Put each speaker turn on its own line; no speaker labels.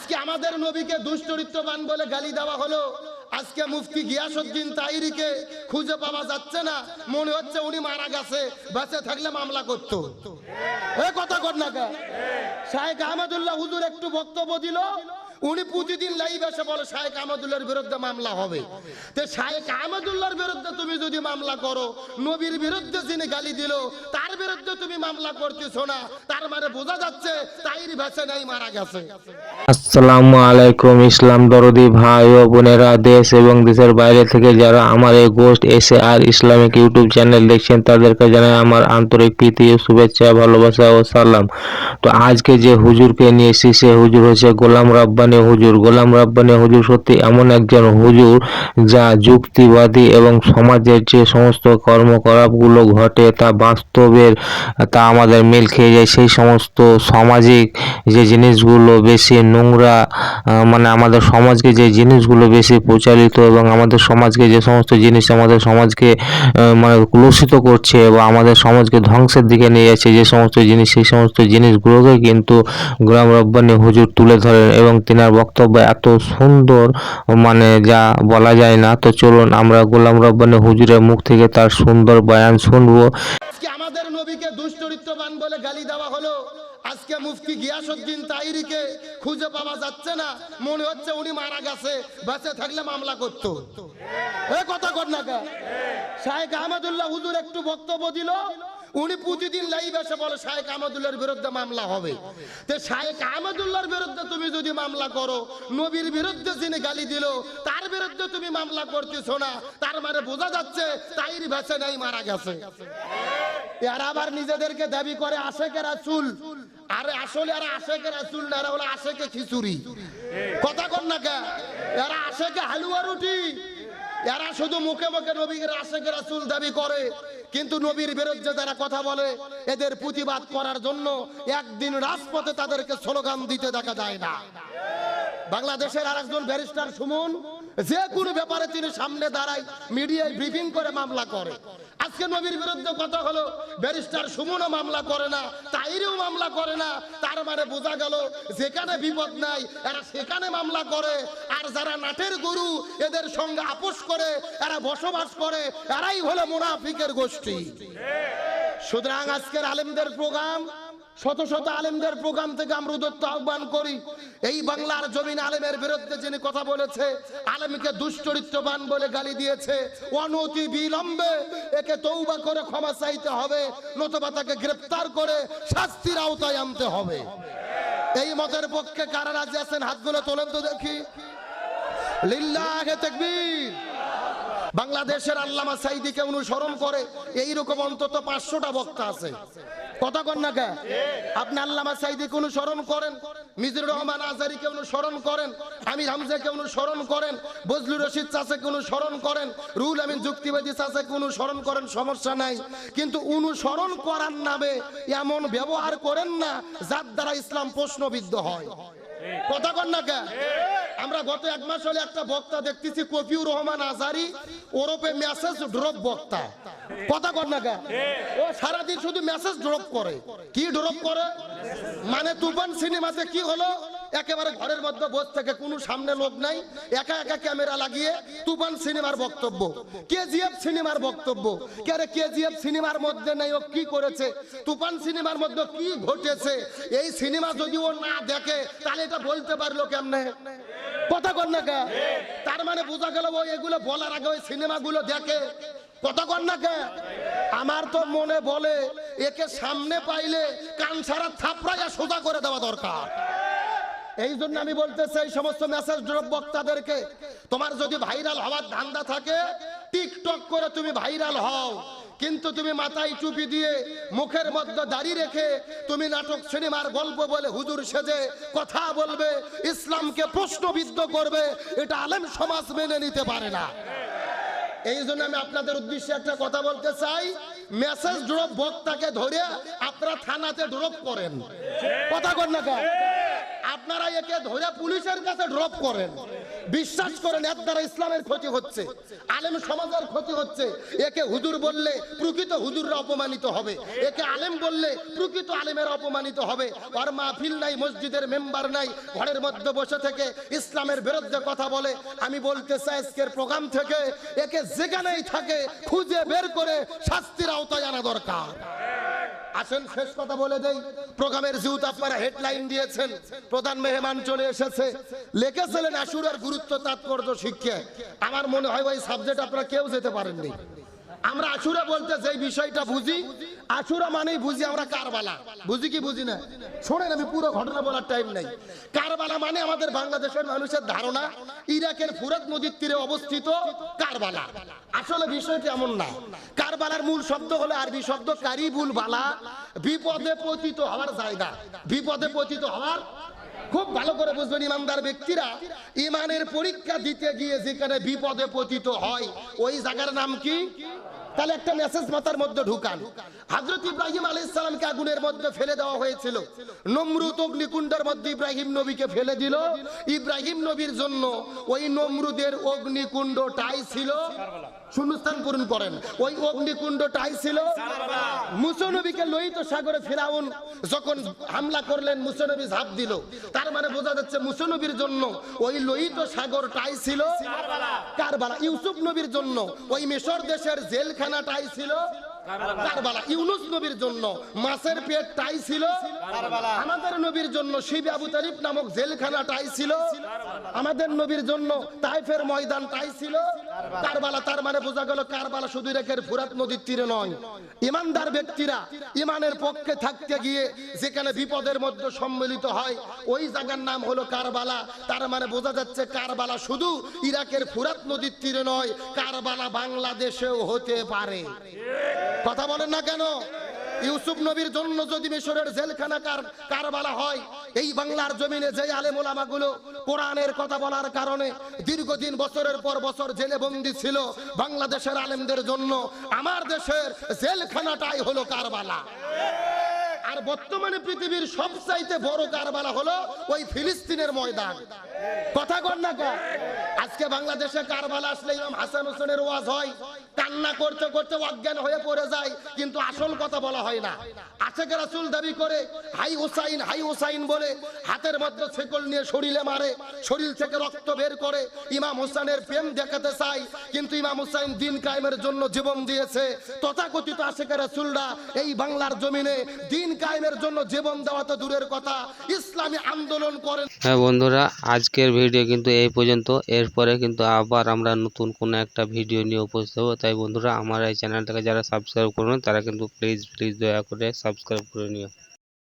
আজকে আমাদের নবীকে দুশ্চরিত্রবান বলে গালি দেওয়া হলো। আজকে মুফতি গিয়াসউদ্দিন তাহিরিকে খুঁজে পাওয়া যাচ্ছে না, মনে হচ্ছে উনি মারা গেছে, বেঁচে থাকলে মামলা করতো। এ কথা কর না কে? শায়েখ আহমদুল্লাহ হুজুর একটু বক্তব্য দিল, উনি প্রতিদিন লাইভ এসে বলে শায়েখ আহমদুল্লাহর বিরুদ্ধে মামলা হবে। তো শায়েখ আহমদুল্লাহর বিরুদ্ধে তুমি যদি মামলা করো, নবীর বিরুদ্ধে যিনি গালি দিল তার বিরুদ্ধে তুমি মামলা করতেছো না, তার মানে বোঝা যাচ্ছে তাহিরি বেঁচে নাই, মারা গেছে।
আসসালামু আলাইকুম ইসলাম দরদি ভাই ও বোনেরা, দেশ এবং দেশের বাইরে থেকে যারা আমার এই ghost SAR Islamic YouTube channel দেখছেন তাদেরকে জানাই আমার আন্তরিক প্রীতি ও শুভেচ্ছা, ভালোবাসা ও সালাম। তো আজকে যে হুজুরকে নিয়ে এসেছি সে হুজুর হচ্ছে গোলাম রাব্বানী হুজুর। গোলাম রাব্বানী হুজুর সত্যি এমন একজন হুজুর যা যুক্তিবাদী এবং সমাজের যে সমস্ত কর্মকলাপগুলো ঘটে তা বাস্তবের, তা আমাদের মিল খেয়ে যায়। সেই সমস্ত সামাজিক যে জিনিসগুলো বেশি নোংরা, মানে আমাদের সমাজকে যে জিনিসগুলো বেশি প্রচারিত এবং আমাদের সমাজকে যে সমস্ত জিনিস আমাদের সমাজকে মানে কলুষিত করছে বা আমাদের সমাজকে ধ্বংসের দিকে নিয়ে যাচ্ছে যে সমস্ত জিনিস, সেই সমস্ত জিনিসগুলোকে কিন্তু গোলাম রাব্বানী হুজুর তুলে ধরেন এবং তিনার বক্তব্য এত সুন্দর, মানে যা বলা যায় না। তো চলুন আমরা গোলাম রাব্বানী হুজুরের মুখ থেকে তার সুন্দর বয়ান শুনবো।
আজকে আমাদের নবীকে দুশ্চরিত্রবান বলে গালি দেওয়া হলো। আজকে মুফতি গিয়াসউদ্দিন তাহিরিকে খুঁজে পাওয়া যাচ্ছে না, মনে হচ্ছে উনি মারা গেছে, বেঁচে থাকলে মামলা করতো। এ কথা কর না কে? শায়েখ আহমদুল্লাহ হুজুর একটু বক্তব্য দিল, উনি প্রতিদিন লাইভ এসে বলে শায়েখ আহমদুল্লাহর বিরুদ্ধে মামলা হবে। তো শায়েখ আহমদুল্লাহর বিরুদ্ধে তুমি যদি মামলা করো, নবীর বিরুদ্ধে যিনি গালি দিল তার বিরুদ্ধে তুমি মামলা করতেছো না, তার মানে বোঝা যাচ্ছে তাহিরি বেঁচে নাই, মারা গেছে। এরা আবার নিজেদেরকে দাবি করে আশেকে রাসূল, আরে আসলে এরা আশেকে রাসূল না, এরা হলো আশেকে খিচুড়ি। কথা কর না কে? এরা আশেকে হালুয়া রুটি। এরা শুধু মুখে মুখে নবীর আশেকে রাসূল দাবি করে, কিন্তু নবীর বিরুদ্ধে যারা কথা বলে এদের প্রতিবাদ করার জন্য একদিন রাজপথে তাদেরকে স্লোগান দিতে দেখা যায় না। বাংলাদেশের আরেকজন ব্যারিস্টার সুমন যে কোনো ব্যাপারে তিনি সামনে দাঁড়ায়, মিডিয়ায় ব্রিফিং করে মামলা করে। আজকে নবীর বিরুদ্ধে কথা হলো, ব্যারিস্টার সুমনও মামলা করে না, তাহিরিও মামলা করে না, তার মানে বোঝা গেল যেখানে বিপদ নাই এরা সেখানে মামলা করে। আর যারা নাটের গুরু এদের সঙ্গে আপোষ করে এরা বসবাস করে, এরাই হলো মুনাফিকের গোষ্ঠী। সুতরাং আজকের আলেমদের প্রোগ্রাম, শত শত আলেমদের প্রোগ্রাম থেকে আমরা উদ্যত আহ্বান করি, এই বাংলার জমিন আলেমের বিরুদ্ধে যিনি কথা বলেছে, আলেমকে দুশ্চরিত্রবান বলে গালি দিয়েছে, অনতি বিলম্বে একে তওবা করে ক্ষমা চাইতে হবে, নতুবা তাকে গ্রেফতার করে শাস্তির আওতায় আনতে হবে। এই মতের পক্ষে কারা রাজি আছেন? হাতগুলো তোলেন তো দেখি। লিল্লাহে তাকবীর। বাংলাদেশের আল্লামা সাঈদীকে অনুসরণ করে এইরকম অন্তত 500টা বক্তা আছে। কথা কন না কে? আপনি আল্লামা সাঈদীকে অনুসরণ করেন, মিজানুর রহমান আজহারীকে অনুসরণ করেন, আমির হামজাকে অনুসরণ করেন, বজলুর রশিদ চাচাকে অনুসরণ করেন, রুহুল আমিন যুক্তিবাদী চাচাকে অনুসরণ করেন, সমস্যা নাই। কিন্তু অনুসরণ করার নামে এমন ব্যবহার করেন না যার দ্বারা ইসলাম প্রশ্নবিদ্ধ হয়। কথা কন না কে? আমরা গত 1 মাস হলে একটা বক্তা দেখতেছি কফিউর রহমান আজহারী ওরফে মেসেজ ড্রপ বক্তা। কথা কন না কে? ও সারাদিন শুধু মেসেজ ড্রপ করে। কি ড্রপ করে? মানে তুফান সিনেমাতে কি হলো, একেবারে ঘরের মধ্যে বসে থেকে, কোনো সামনে লোক নাই, একা একা ক্যামেরা লাগিয়ে তুফান সিনেমার বক্তব্য, KGF সিনেমার বক্তব্য। কে রে KGF সিনেমার মধ্যে নাই, ও কি করেছে, তুফান সিনেমার মধ্যে কি ঘটেছে, এই সিনেমা যদি ও না দেখে তাহলে এটা বলতে পারলো কেমনে? কথা কর না কে? তার মানে বোঝা গেল ও এগুলো বলার আগে ওই সিনেমাগুলো দেখে। কথা কর না কে? আমার তো মনে বলে একে সামনে পাইলে কান ছাড়া থাপড়াইয়া সোজা করে দেওয়া দরকার। এই জন্য আমি বলতে চাই সমস্ত মেসেজ ড্রপ বক্তাদেরকে, তোমার যদি ভাইরাল হওয়ার ধান্দা থাকে টিকটক করে তুমি ভাইরাল হও, কিন্তু তুমি মাথায় টুপি দিয়ে মুখের মধ্যে দাড়ি রেখে তুমি নাটক সিনেমার গল্প বলে হুজুর সেজে কথা বলবে, ইসলামকে প্রশ্নবিদ্ধ করবে, এটা আলেম সমাজ মেনে নিতে পারে না। এই জন্য আমি আপনাদের উদ্দেশ্যে একটা কথা বলতে চাই, মেসেজ ড্রপ বক্তাকে ধরে আপনারা থানাতে ড্রপ করেন। কথা কর না কে? আপনারা একে ধরে পুলিশের কাছে ড্রপ করেন, বিশ্বাস করেন এর দ্বারা ইসলামের ক্ষতি হচ্ছে, আলেম সমাজের ক্ষতি হচ্ছে। একে হুজুর বললে প্রকৃত হুজুররা অপমানিত হবে, একে আলেম বললে প্রকৃত আলেমের অপমানিত হবে। আর মাহফিল নাই, মসজিদের মেম্বার নাই, ঘরের মধ্যে বসে থেকে ইসলামের বিরুদ্ধে কথা বলে। আমি বলতে চাই আজকের প্রোগ্রাম থেকে একে যেখানেই থাকে খুঁজে বের করে শাস্তির আওতায় আনা দরকার। আসেন শেষ কথা বলে দেই, প্রোগ্রামের যেহেতু আপনারা হেডলাইন দিয়েছেন, প্রধান মেহমান চলে এসেছে, লিখেছিলেন আশুরার গুরুত্ব তাৎপর্য শিক্ষা। আমার মনে হয় ওই সাবজেক্ট আপনারা কেউ যেতে পারেননি। আমরা আশুরা বলতে যেই বিষয়টা বুঝি, আশুরা মানেই বুঝি আমরা কারবালা। বুঝি কি বুঝি না শোনেন, আমি পুরো ঘটনা বলার টাইম নাই। কারবালা মানে আমাদের বাংলাদেশের মানুষের ধারণা ইরাকের ফুরাত নদীর তীরে অবস্থিত কারবালা। আসলে বিষয়টি এমন না। কারবালার মূল শব্দ হলো আরবি শব্দ কারিবুল বালা, বিপদে পতিত হওয়ার জায়গা, বিপদে পতিত হওয়ার। খুব ভালো করে বুঝবেন, ইমানদার ব্যক্তিরা ইমানের পরীক্ষা দিতে গিয়ে যেখানে বিপদে পতিত হয় ওই জায়গার নাম কি? তাহলে একটা মেসেজ মাথার মধ্যে ঢুকান। হযরত ইব্রাহিম আলাইহিস সালামকে আগুনের মধ্যে ফেলে দেওয়া হয়েছিল, নমরুদ অগ্নিকুণ্ডের মধ্যে ইব্রাহিম নবীকে ফেলে দিল। ইব্রাহিম নবীর জন্য ওই নমরুদের অগ্নিকুণ্ডটাই ছিল শূন্যস্থান পূরণ করেন, ওই অগ্নিকুণ্ডটাই ছিল মুসা নবীকে লোহিত সাগরে ফিরাউন যখন হামলা করলেন, মুসা নবী ঝাঁপ দিল। তার মানে বোঝা যাচ্ছে মুসা নবীর জন্য ওই লোহিত সাগরটাই ছিল কারবালা। ইউসুফ নবীর জন্য ওই মিশর দেশের জেলখানাটাই ছিল কারবালা। ইউনুস নবীর জন্য মাছের পেটটাই ছিল কারবালা। আমাদের নবীর জন্য শিবে আবু তালিব নামক জেলখানাটাই ছিল, আমাদের নবীর জন্য তাইফের ময়দানটাই ছিল কারবালা। তার মানে বোঝা গেল কারবালা শুধু ইরাকের ফুরাত নদীর তীরে নয়। ইমানদার ব্যক্তিরা ইমানের পক্ষে থাকতে গিয়ে যেখানে বিপদের মধ্যে সম্মিলিত হয় ওই জায়গার নাম হলো কারবালা। তার মানে বোঝা যাচ্ছে কারবালা শুধু ইরাকের ফুরাত নদীর তীরে নয়, কারবালা বাংলাদেশেও হতে পারে। কথা বলেন না কেন? ইউসুফ নবীর জন্য যদি মিশরের জেলখানা কারবালা হয়, এই বাংলার জমিনে যে আলেম ওলামাগুলো কোরআনের কথা বলার কারণে দীর্ঘদিন বছরের পর বছর জেলে বন্দী ছিল, বাংলাদেশের আলেমদের জন্য আমার দেশের জেলখানাটাই হলো কারবালা। আর বর্তমানে পৃথিবীর সবচাইতে বড় কারবালা হলো ওই ফিলিস্তিনের ময়দান। কথা কন না কা? আজকে বাংলাদেশে কারবালা আসলে ইমাম হাসান হোসেনের ওয়াজ হয়, কান্না করতে করতে অজ্ঞান হয়ে পড়ে যায়, কিন্তু আসল কথা বলা হয় না। আশেক রাসূল দাবি করে হাই হুসাইন বলে হাতের মধ্যে ছেকল নিয়ে শরীরে মারে, শরীর থেকে রক্ত বের করে ইমাম হোসেনের প্রেম দেখাতে চায়, কিন্তু ইমাম হুসাইন দিন কায়েমের জন্য জীবন দিয়েছে। তথাকথিত আশেক রাসূলরা এই বাংলার জমিনে দিন কায়েমের জন্য জীবন দেওয়া তো দূরের কথা, ইসলামী আন্দোলন করেন।
হ্যাঁ বন্ধুরা, আজকের ভিডিও কিন্তু এই পর্যন্ত। এরপরে কিন্তু আবার আমরা নতুন কোনো একটা ভিডিও নিয়ে উপস্থিত হবো। তাই বন্ধুরা, আমার এই চ্যানেলটাকে যারা সাবস্ক্রাইব করুন তারা কিন্তু প্লিজ দয়া করে সাবস্ক্রাইব করে নিও।